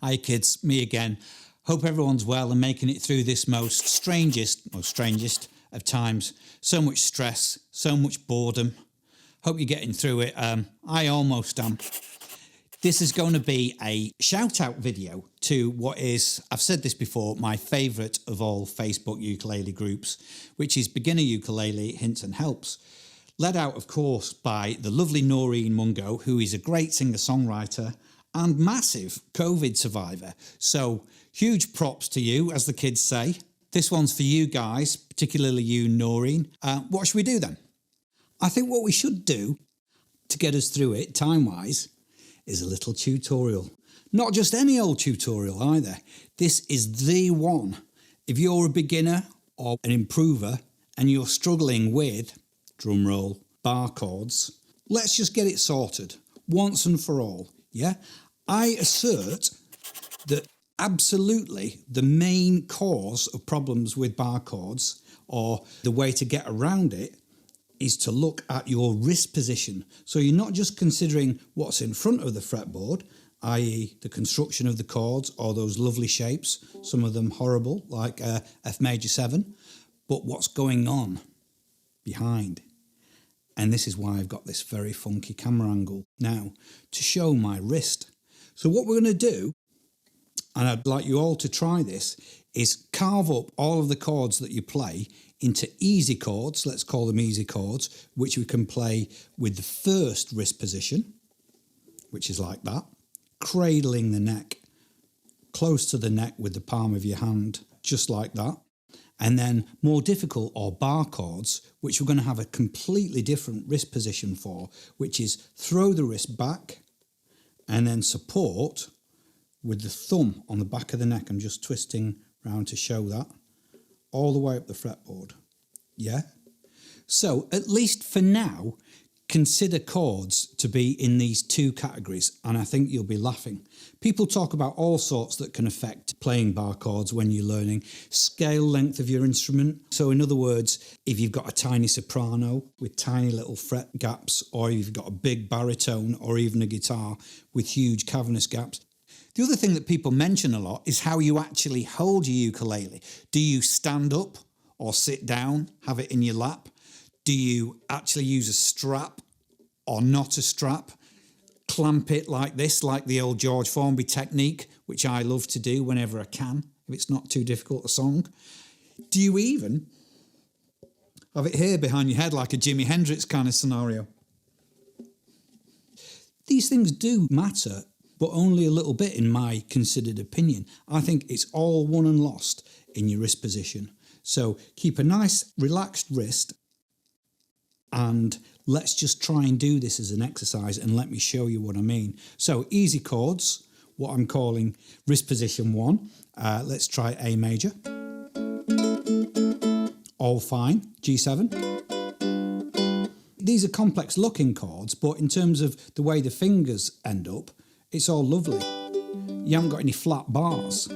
Hi kids, me again. Hope everyone's well and making it through this most strangest of times. So much stress, so much boredom. Hope you're getting through it. I almost am. This is going to be a shout out video to what is, I've said this before, my favourite of all Facebook ukulele groups, which is Beginner Ukulele Hints and Helps. Led out, of course, by the lovely Noreen Mungo, who is a great singer-songwriter and massive COVID survivor. So huge props to you, as the kids say. This one's for you guys, particularly you, Noreen. What should we do then? I think what we should do to get us through it, time-wise, is a little tutorial. Not just any old tutorial either. This is the one. If you're a beginner or an improver and you're struggling with, drum roll, bar chords, let's just get it sorted once and for all, yeah? I assert that absolutely the main cause of problems with bar chords, or the way to get around it, is to look at your wrist position. So you're not just considering what's in front of the fretboard, i.e. the construction of the chords or those lovely shapes, some of them horrible, like F major 7, but what's going on behind. And this is why I've got this very funky camera angle now, to show my wrist. So what we're going to do, and I'd like you all to try this, is carve up all of the chords that you play into easy chords, let's call them easy chords, which we can play with the first wrist position, which is like that, cradling the neck, close to the neck with the palm of your hand, just like that. And then more difficult, or bar chords, which we're going to have a completely different wrist position for, which is throw the wrist back and then support with the thumb on the back of the neck. I'm just twisting round to show that, all the way up the fretboard, yeah? So, at least for now, consider chords to be in these two categories, and I think you'll be laughing. People talk about all sorts that can affect playing bar chords when you're learning. Scale length of your instrument. So in other words, if you've got a tiny soprano with tiny little fret gaps, or if you've got a big baritone, or even a guitar with huge cavernous gaps. The other thing that people mention a lot is how you actually hold your ukulele. Do you stand up or sit down, have it in your lap? Do you actually use a strap or not a strap? Clamp it like this, like the old George Formby technique, which I love to do whenever I can, if it's not too difficult a song. Do you even have it here behind your head like a Jimi Hendrix kind of scenario? These things do matter, but only a little bit in my considered opinion. I think it's all won and lost in your wrist position. So keep a nice relaxed wrist, and let's just try and do this as an exercise, and let me show you what I mean. So easy chords, what I'm calling wrist position 1. Let's try A major. All fine, G7. These are complex looking chords, but in terms of the way the fingers end up, it's all lovely. You haven't got any flat bars.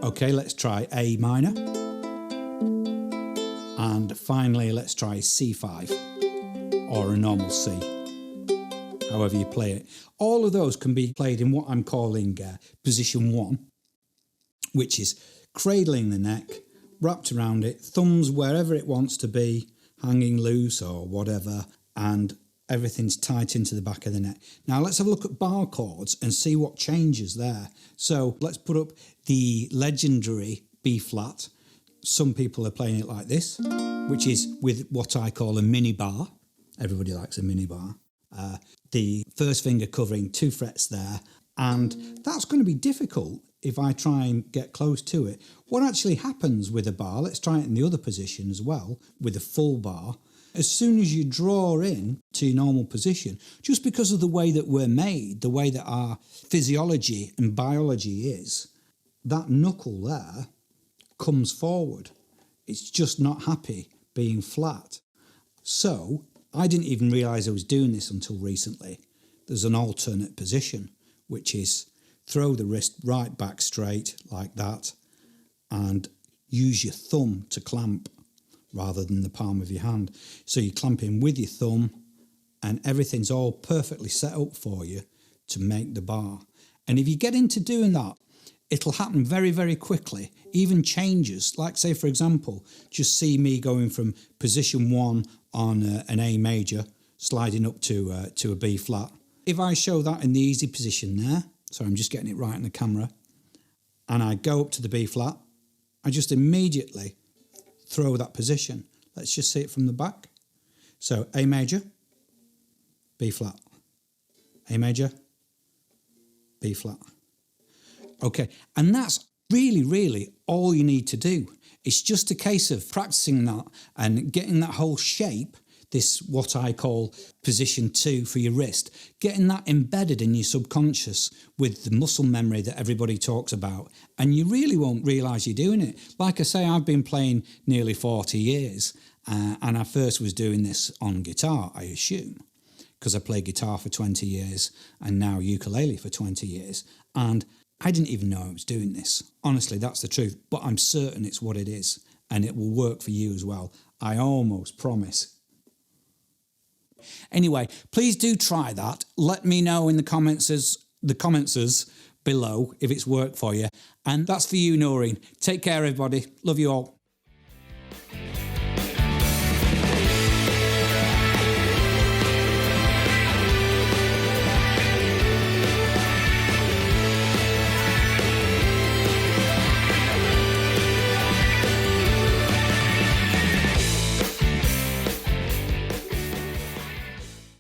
Okay, let's try A minor. And finally, let's try C5, or a normal C, however you play it. All of those can be played in what I'm calling position 1, which is cradling the neck, wrapped around it, thumbs wherever it wants to be, hanging loose or whatever, and everything's tight into the back of the neck. Now let's have a look at bar chords and see what changes there. So let's put up the legendary B flat. Some people are playing it like this, which is with what I call a mini bar. Everybody likes a mini bar. The first finger covering 2 frets there, and that's going to be difficult if I try and get close to it. What actually happens with a bar, let's try it in the other position as well, with a full bar. As soon as you draw in to your normal position, just because of the way that we're made, the way that our physiology and biology is, that knuckle there comes forward. It's just not happy being flat. So I didn't even realise I was doing this until recently. There's an alternate position, which is throw the wrist right back straight like that and use your thumb to clamp rather than the palm of your hand. So you clamp in with your thumb and everything's all perfectly set up for you to make the bar. And if you get into doing that, it'll happen very, very quickly. Even changes, like say, for example, just see me going from position 1 on an A major, sliding up to a B flat. If I show that in the easy position there, so I'm just getting it right in the camera, and I go up to the B flat, I just immediately throw that position. Let's just see it from the back. So A major, B flat, A major, B flat. Okay, and that's really, really all you need to do. It's just a case of practicing that and getting that whole shape, this what I call position 2 for your wrist, getting that embedded in your subconscious with the muscle memory that everybody talks about, and you really won't realise you're doing it. Like I say, I've been playing nearly 40 years, and I first was doing this on guitar, I assume, because I played guitar for 20 years and now ukulele for 20 years, and I didn't even know I was doing this. Honestly, that's the truth, but I'm certain it's what it is, and it will work for you as well. I almost promise. Anyway, please do try that. Let me know in the commenters below if it's worked for you. And that's for you, Noreen. Take care, everybody. Love you all.